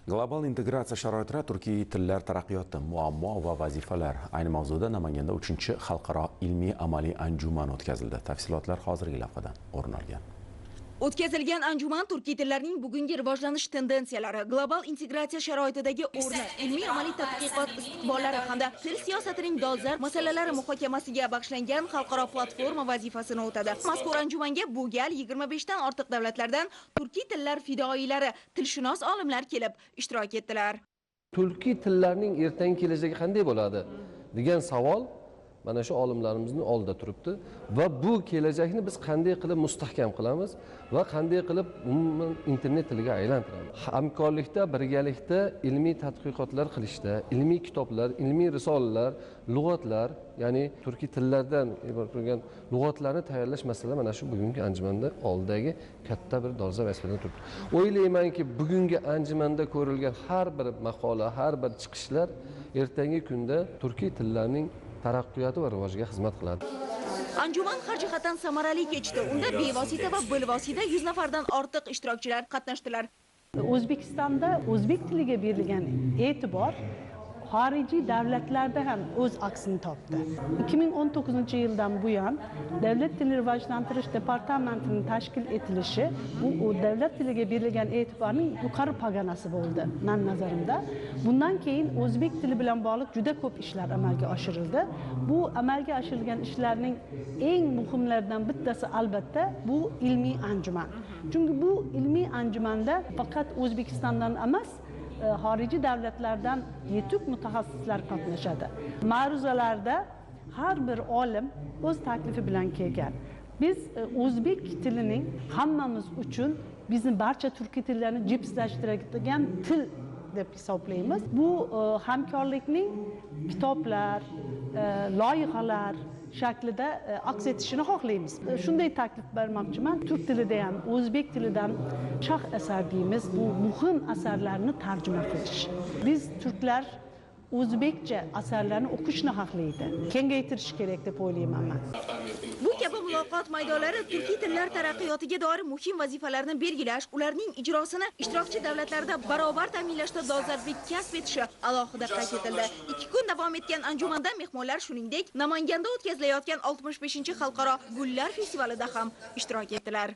Global integratsiya sharoitida turkiy tillar taraqqiyoti, muammo va vazifalar. Ayni mavzuda Namanganda 3-xalqaro ilmiy-amaliy anjuman o'tkazildi. Tafsilotlar hozirgi lavhadan o'rin olgan. O'tkazilgan anjuman turkiy tillarning bugungi rivojlanish tendensiyalari, global integratsiya sharoitidagi o'rni, ilmiy-amaliy tadqiqot istiqbollari hamda til siyosatining dolzarb masalalari muhokamasiga bag'ishlangan xalqaro platforma vazifasini o'tadi. Mazkur anjumanga bu gal 25 dan ortiq davlatlardan turkiy tillar fidoyilari, tilshunos olimlar kelib ishtirok etdilar. Turkiy tillarning ertangi kelajagi qanday bo'ladi degan savol mana shu olimlarimizning oldida turibdi va bu kelajakni biz qanday qilib mustahkam qilamiz va qanday qilib umuman internet tiliga aylantiramiz. Hamkorlikda, birgalikda ilmiy tadqiqotlar qilishda, ilmiy kitoblar, ilmiy risolalar, lug'atlar, ya'ni turkiy tillardan iborat bo'lgan lug'atlarni tayyorlash masalasi mana shu bugungi anjumanda oldidagi katta bir dolzarb vazifadan turibdi. O'ylaymanki, bugungi anjumanda ko'rilgan har bir maqola, har bir chiqishlar ertangi kunda turkiy tillarning taraqqiyoti va rivojiga xizmat qiladi. Anjuman har jihatdan samarali kechdi. Unda bevosita va bilvosita 100 nafardan ortiq ishtirokchilar qatnashdilar. O'zbekistonda o'zbek tiliga berilgan e'tibor xorijiy davlatlarda ham o'z aksini topdi. 2019-yildan buyon Davlat tilini rivojlantirish departamentining tashkil etilishi bu davlat tiliga berilgan e'tiborning yuqori pog'onasi bo'ldi men nazarimda. Bundan keyin o'zbek tili bilan bog'liq juda ko'p ishlar amalga oshirildi. Bu amalga oshirilgan ishlarning eng muhimlaridan bittasi albatta bu ilmiy anjuman. Chunki bu ilmiy anjumanda faqat O'zbekistondan emas, xorijiy davlatlardan yetuk mutaxassislar qatnashadi. Ma'ruzalarda har bir olim o'z taklifi bilan kelgan. Biz o'zbek tilining hammamiz uchun bizni barcha turkiy tillarni jipslashtiradigan til deb hisoblaymiz. Bu hamkorlikning kitoblar, loyihalar shaklida aks etishini xohlaymiz. Shunday taklif bermoqchiman. Turk tilida ham o'zbek tilidan shoh asar deymiz. Bu muhim asarlarni tarjima qilish. Biz turklar o'zbekcha asarlarni o'qishni xohlaydi. Kengaytirish kerak deb o'ylayman men. Bu kabi muloqot maydonlari turkiy tillar taraqqiyotiga doir muhim vazifalarni belgilash, ularning ijrosini ishtirokchi davlatlarda barobar ta'minlashda dolzarblik kasb etishi alohida qayd etildi. 2 kun davom etgan anjumanda mehmonlar shuningdek Namanganda o'tkazilayotgan 65-xalqaro gullar festivalida ham ishtirok etdilar.